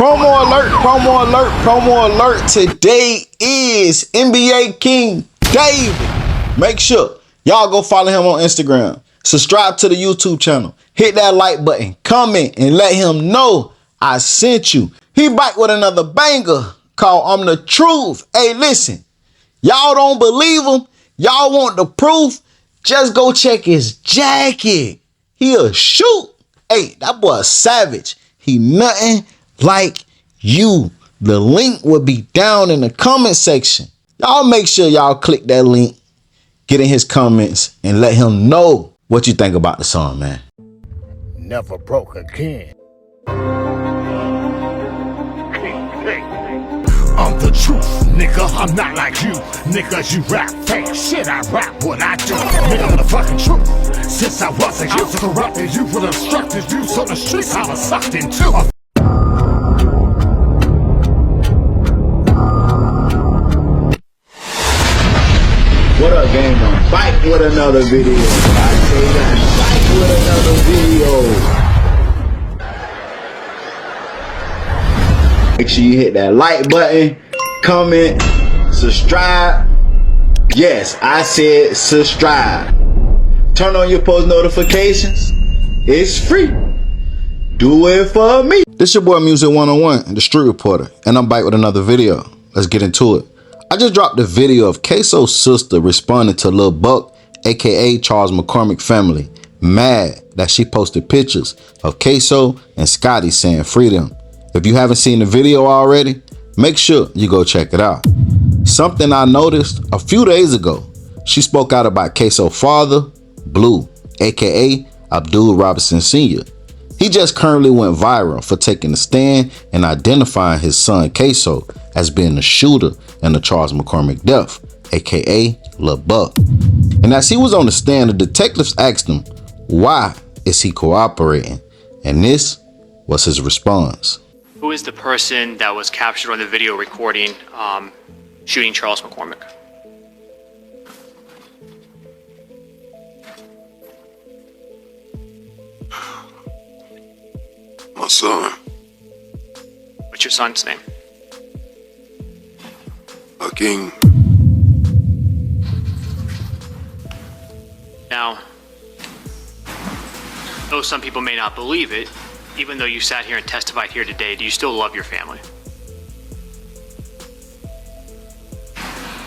Promo alert, promo alert, promo alert. Today is NBA King David. Make sure y'all go follow him on Instagram. Subscribe to the YouTube channel. Hit that like button, comment, and let him know I sent you. He back with another banger called I'm the Truth. Hey, listen, y'all don't believe him? Y'all want the proof? Just go check his jacket. He a shoot. Hey, that boy a savage. He nothing like you. The link will be down in the comment section. Y'all make sure y'all click that link, get in his comments, and let him know what you think about the song, man. Never broke again. I'm the truth, nigga, I'm not like you. Nigga, you rap fake shit, I rap what I do. Nigga, I'm the fucking truth. Since I was a youth, corrupted you with obstructed views on the streets, I was sucked into. What up, gang? I'm back with another video. I say that, back with another video. Make sure you hit that like button, comment, subscribe. Yes, I said subscribe. Turn on your post notifications. It's free. Do it for me. This your boy Music 101, the Street Reporter, and I'm back with another video. Let's get into it. I just dropped a video of Ksoo's sister responding to Lil Buck, aka Charles McCormick family, mad that she posted pictures of Ksoo and Scotty saying freedom. If you haven't seen the video already, make sure you go check it out. Something I noticed a few days ago, she spoke out about Ksoo's father, Blue, aka Abdul Robinson Sr. He just currently went viral for taking a stand and identifying his son Ksoo as being the shooter in the Charles McCormick death, aka Lil Buck. And as he was on the stand, the detectives asked him, why is he cooperating? And this was his response. Who is the person that was captured on the video recording shooting Charles McCormick? My son. What's your son's name? King. Now, though some people may not believe it, even though you sat here and testified here today, do you still love your family?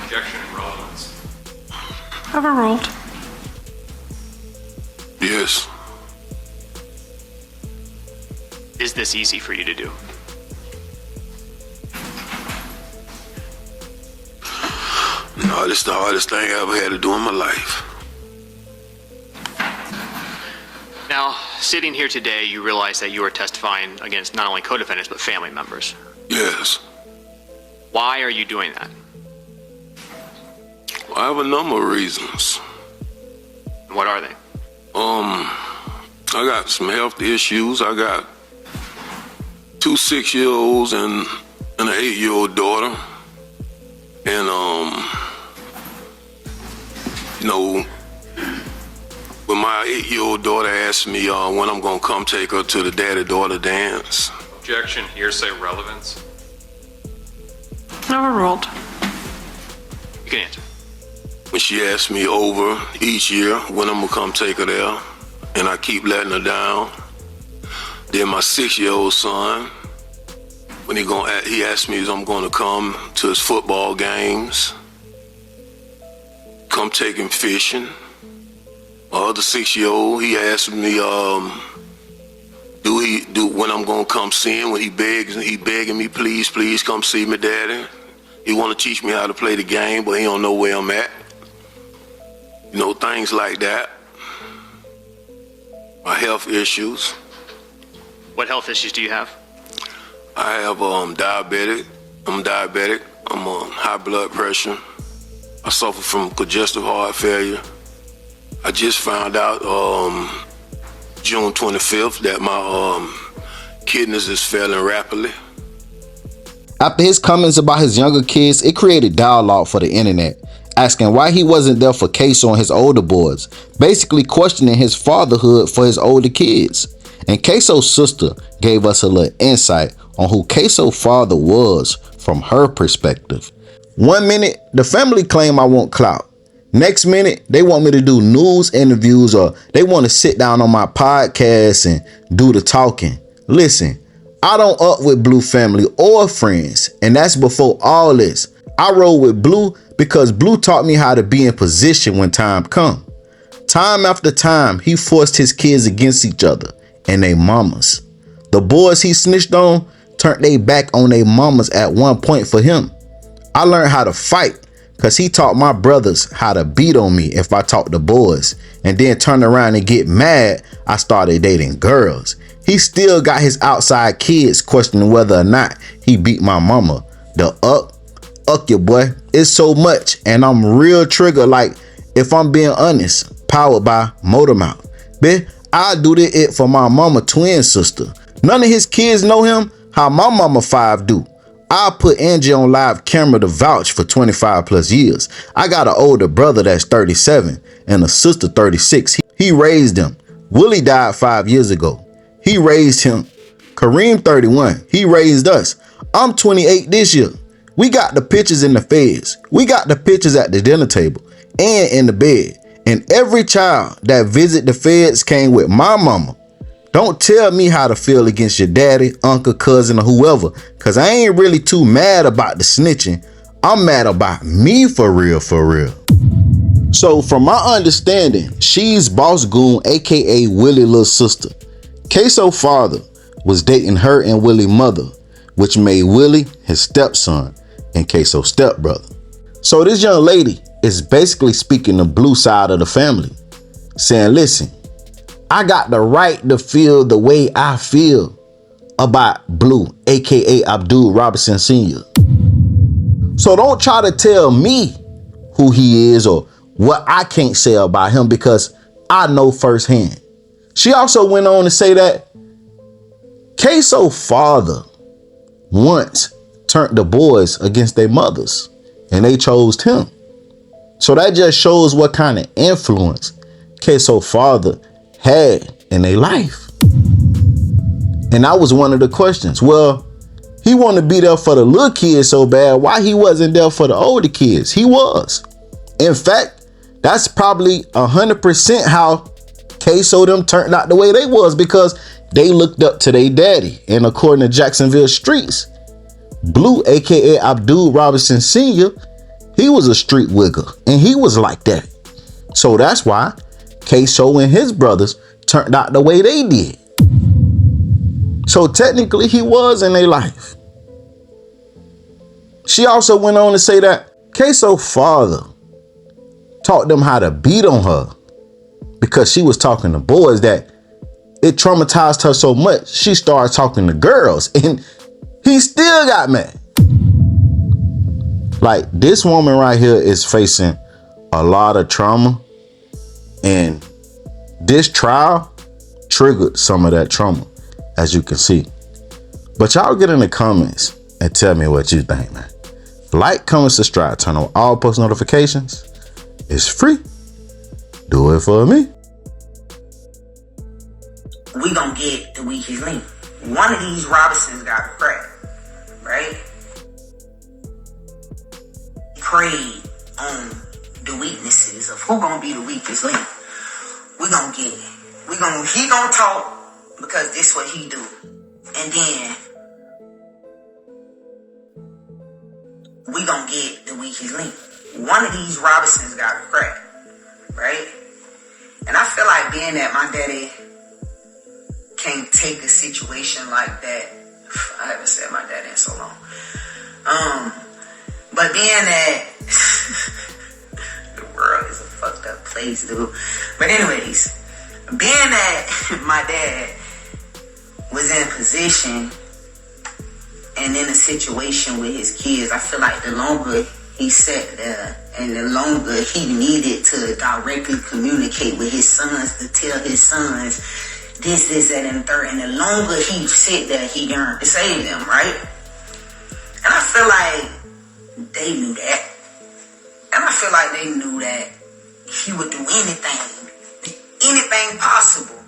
Objection and relevance. Overruled. Yes. Is this easy for you to do? No, this is the hardest thing I ever had to do in my life. Now, sitting here today, you realize that you are testifying against not only co-defendants, but family members. Yes. Why are you doing that? Well, I have a number of reasons. And what are they? I got some health issues. I got 2 6-year-olds and an 8-year-old daughter. And, you know, when my 8-year-old daughter asked me when I'm gonna come take her to the daddy-daughter dance. Objection, hearsay, relevance. Overruled. You can answer. When she asked me over each year when I'm gonna come take her there, and I keep letting her down. Then my 6-year-old son, when he asked me if I'm gonna come to his football games, come take him fishing. My other 6-year-old, he asked me when I'm gonna come see him, when he begging me, please come see me, daddy. He wanna teach me how to play the game, but he don't know where I'm at. You know, things like that. My health issues. What health issues do you have? I have diabetic. I'm diabetic. I'm on high blood pressure. I suffer from congestive heart failure. I just found out June 25th that my kidneys is failing rapidly. After his comments about his younger kids, it created dialogue for the internet, asking why he wasn't there for Ksoo and his older boys, basically questioning his fatherhood for his older kids. And Ksoo's sister gave us a little insight on who Ksoo father was from her perspective. 1 minute, the family claim I want clout. Next minute, they want me to do news interviews or they want to sit down on my podcast and do the talking. Listen, I don't up with Blue family or friends, and that's before all this. I roll with Blue because Blue taught me how to be in position when time come. Time after time, he forced his kids against each other and they mamas. The boys he snitched on turned their back on their mamas at one point for him. I learned how to fight because he taught my brothers how to beat on me if I talked to boys, and then turn around and get mad I started dating girls. He still got his outside kids questioning whether or not he beat my mama. The uck your boy. It's so much, and I'm real trigger, like, if I'm being honest, powered by Motormouth. Bitch, I do this it for my mama twin sister. None of his kids know him how my mama 5 do. I put Angie on live camera to vouch for 25 plus years. I got an older brother that's 37 and a sister 36. He raised them. Willie died 5 years ago. He raised him. Kareem 31. He raised us. I'm 28 this year. We got the pictures in the feds. We got the pictures at the dinner table and in the bed. And every child that visit the feds came with my mama. Don't tell me how to feel against your daddy, uncle, cousin, or whoever, because I ain't really too mad about the snitching. I'm mad about me for real, for real. So from my understanding, she's Boss Goon, aka Willie little sister. Ksoo father was dating her and Willie mother, which made Willie his stepson and Ksoo stepbrother. So this young lady is basically speaking the Blue side of the family, saying, listen, I got the right to feel the way I feel about Blue, aka Abdul Robinson Sr. So don't try to tell me who he is or what I can't say about him, because I know firsthand. She also went on to say that Ksoo father once turned the boys against their mothers and they chose him. So that just shows what kind of influence Ksoo father had in their life. And that was one of the questions. Well, he wanted to be there for the little kids so bad. Why he wasn't there for the older kids? He was. In fact, that's probably 100% how Ksoo them turned out the way they was, because they looked up to their daddy. And according to Jacksonville streets, Blue, aka Abdul Robinson Sr., he was a street wigger and he was like that. So that's why Ksoo and his brothers turned out the way they did. So technically he was in their life. She also went on to say that Ksoo father taught them how to beat on her because she was talking to boys, that it traumatized her so much she started talking to girls, and he still got mad. Like, this woman right here is facing a lot of trauma, and this trial triggered some of that trauma, as you can see. But y'all get in the comments and tell me what you think, man. Like, comment, subscribe, turn on all post notifications. It's free. Do it for me. We gonna get the weakest link. One of these Robinsons got a crack, right? Prey on the weaknesses of who gonna be the weakest link. We gonna get it. He gonna talk because this what he do. And then we gonna get the weakest link. One of these Robinsons got a crack, right? And I feel like being that my daddy can't take a situation like that. I haven't said my daddy in so long. But being that the world is a fucked up place, dude. But anyways, being that my dad was in a position and in a situation with his kids, I feel like the longer he sat there and the longer he needed to directly communicate with his sons, to tell his sons this, that, and the third, and the longer he sit there, he yearned to save them, right? And I feel like they knew that. And I feel like they knew that he would do anything possible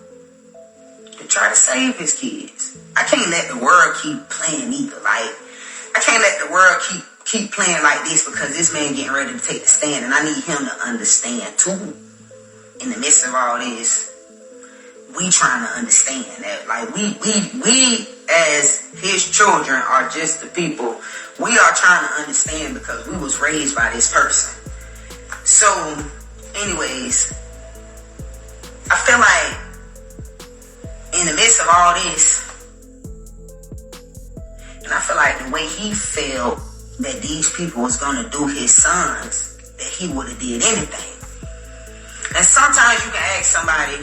to to try to save his kids. I can't let the world keep playing either. Like, I can't let the world keep playing like this because this man getting ready to take the stand, and I need him to understand too. In the midst of all this, we trying to understand that, like, we as his children are just the people. We are trying to understand because we was raised by this person. So, anyways, I feel like in the midst of all this, and I feel like the way he felt that these people was gonna do his sons, that he would have did anything. And sometimes you can ask somebody,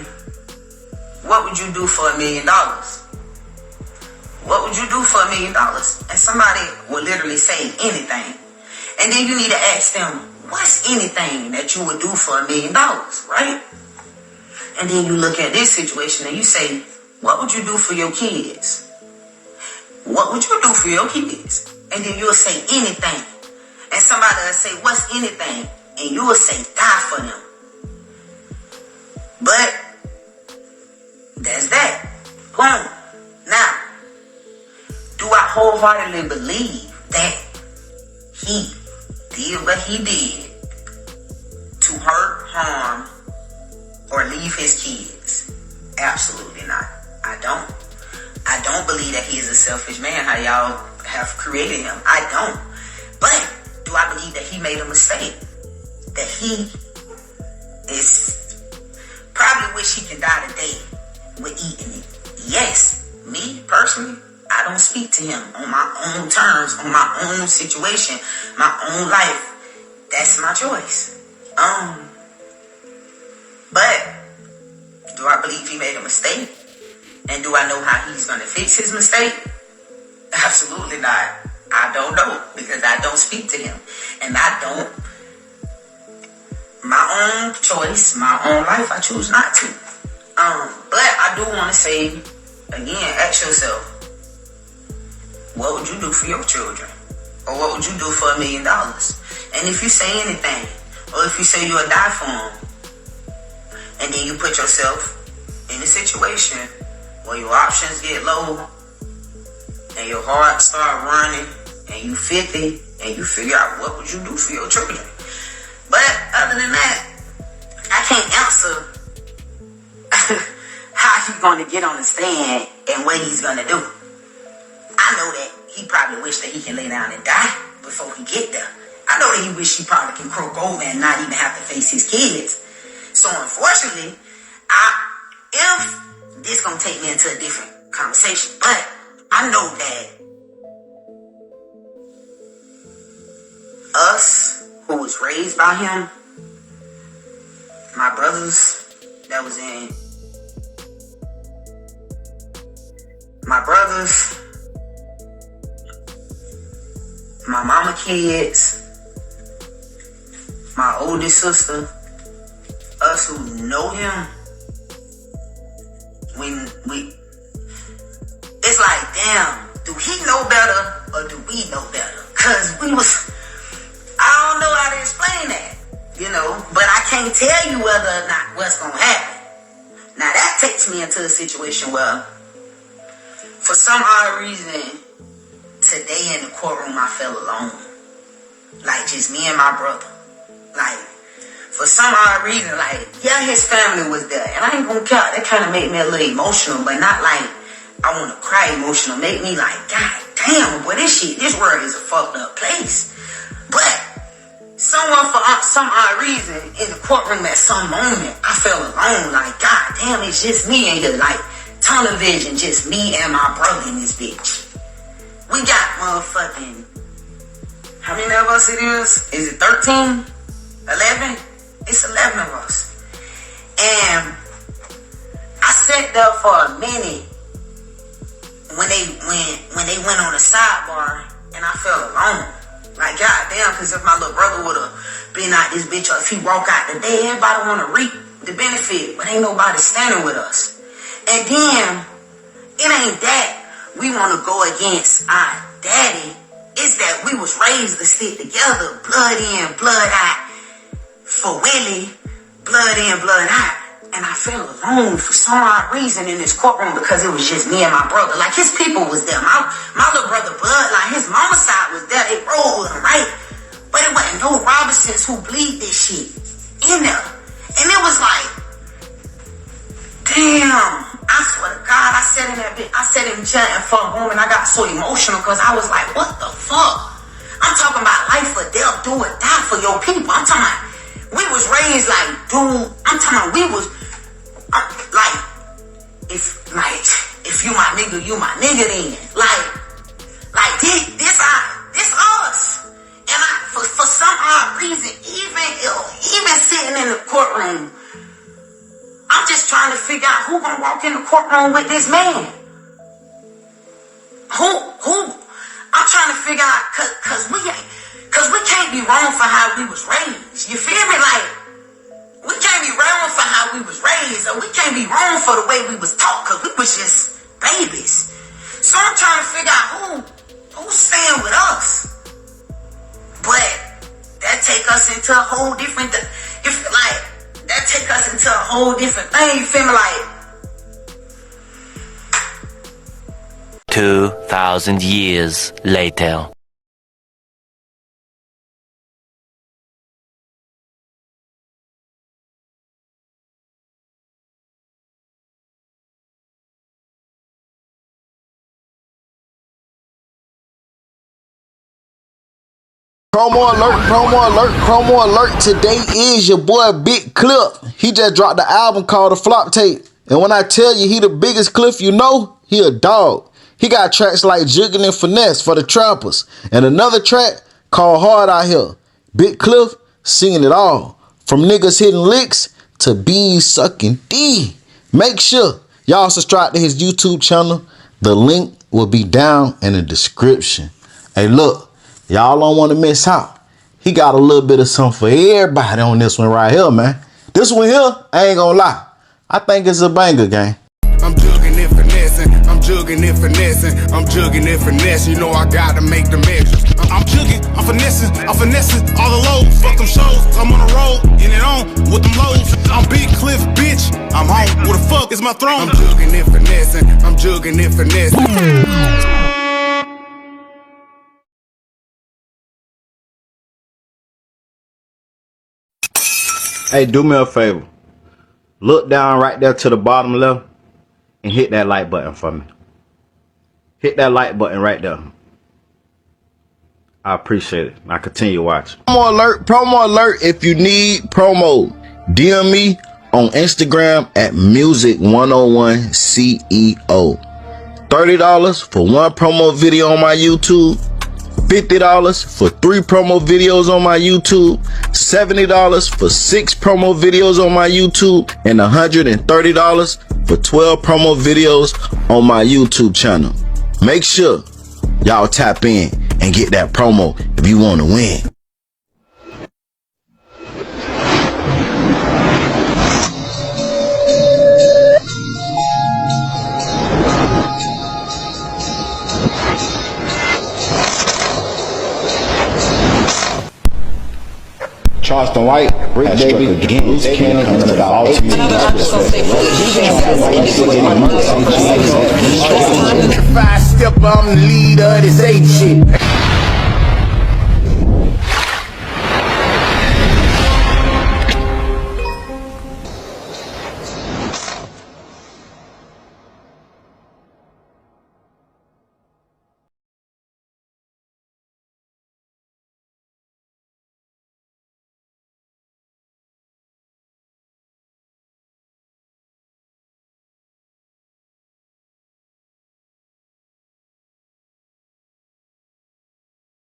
what would you do for $1 million? What would you do for $1 million? And somebody will literally say anything. And then you need to ask them, what's anything that you would do for $1 million, right? And then you look at this situation and you say, what would you do for your kids? What would you do for your kids? And then you'll say anything. And somebody will say, what's anything? And you will say, die for them. But that's that. Boom. Now, do I wholeheartedly believe that he did what he did to hurt, harm, or leave his kids? Absolutely not. I don't believe that he is a selfish man, how y'all have created him. I don't. But do I believe that he made a mistake? That he is probably wish he could die today with eating it? Yes. Me, personally, I don't speak to him on my own terms, on my own situation, my own life. That's my choice. But do I believe he made a mistake? And do I know how he's going to fix his mistake? Absolutely not. I don't know because I don't speak to him. And I don't. My own choice, my own life, I choose not to. But I do want to say, again, ask yourself, what would you do for your children? Or what would you do for $1 million? And if you say anything, or if you say you'll die for them, and then you put yourself in a situation where your options get low, and your heart start running, and you 50, and you figure out what would you do for your children. But other than that, I can't answer how he's going to get on the stand and what he's going to do. I know that he probably wish that he can lay down and die before he get there. I know that he wish he probably can croak over and not even have to face his kids. So unfortunately, if this gonna take me into a different conversation, but I know that us who was raised by him, my brothers that was in, my brothers, my mama kids, my oldest sister, us who know him, it's like, damn, do he know better or do we know better? Cause I don't know how to explain that, but I can't tell you whether or not what's gonna happen. Now that takes me into a situation where, for some odd reason, today in the courtroom I felt alone. Like just me and my brother. Like, for some odd reason, like, yeah, his family was there. And I ain't gonna count. That kind of made me a little emotional, but not like I want to cry emotional. Make me like, God damn, boy, this world is a fucked up place. But someone for some odd reason in the courtroom at some moment, I felt alone. Like, God damn, it's just me in here. Like, tunnel vision, just me and my brother in this bitch. We got motherfucking, how many of us it is? Is it 13? 11? It's 11 of us. And I sat there for a minute when they went on the sidebar and I felt alone. Like, goddamn, because if my little brother would have been out this bitch, or if he walk out today, everybody want to reap the benefit, but ain't nobody standing with us. And then, it ain't that we want to go against our daddy. It's that we was raised to stick together, blood in, blood out, for Willie, blood in, blood out. and I felt alone for some odd reason in this courtroom because it was just me and my brother. Like, his people was there. My little brother Bud, like, his mama's side was there. They rolled with him, right? But it wasn't no Robinsons who bleed this shit in there. And it was like, damn, I swear to God, I sat in that bitch. I sat in the chair for a moment. I got so emotional because I was like, what the fuck? I'm talking about life or death, do or die for your people. I'm talking about, we was raised like, dude, I'm talking about, we was, like, if you my nigga, you my nigga then. Like this us. And for some odd reason, even sitting in the courtroom, I'm just trying to figure out who gonna walk in the courtroom with this man. Who? I'm trying to figure out, cause we can't be wrong for how we was raised. You feel me? Like, we can't be wrong for how we was raised, or we can't be wrong for the way we was taught, cause we was just babies. So I'm trying to figure out who's staying with us. But that take us into a whole different, that take us into a whole different thing, you feel me? Like, 2,000 years later. Promo alert, promo alert, promo alert. Today is your boy Big Clip. He just dropped the album called The Flop Tape. And when I tell you he the biggest Cliff you know, he a dog. He got tracks like Juggin' and Finesse for the Trappers. And another track called Hard Out Here. Big Cliff singing it all. From niggas hitting licks to bees sucking D. Make sure y'all subscribe to his YouTube channel. The link will be down in the description. Hey, look. Y'all don't want to miss out. He got a little bit of something for everybody on this one right here, man. This one here, I ain't gonna lie, I think it's a banger, gang. I'm jugging and finessing, I'm jugging and finessing, I'm jugging and finessing. You know I gotta make the measures. I'm jugging, I'm finessing all the lows. Fuck them shows, I'm on the road, in and on with them lows. I'm Big Cliff, bitch, I'm home. Where the fuck is my throne? I'm jugging and finessing, I'm jugging and finessing. Hey, do me a favor. Look down right there to the bottom left and hit that like button for me. Hit that like button right there. I appreciate it. Now continue watching. Promo alert. If you need promo, DM me on Instagram at music101CEO. $30 for one promo video on my YouTube. $50 for 3 promo videos on my YouTube, $70 for 6 promo videos on my YouTube, and $130 for 12 promo videos on my YouTube channel. Make sure y'all tap in and get that promo if you want to win. Charleston White, Brick Baby, Bruce Cannon, and the ultimate. Five step, I'm the leader of this 8 shit.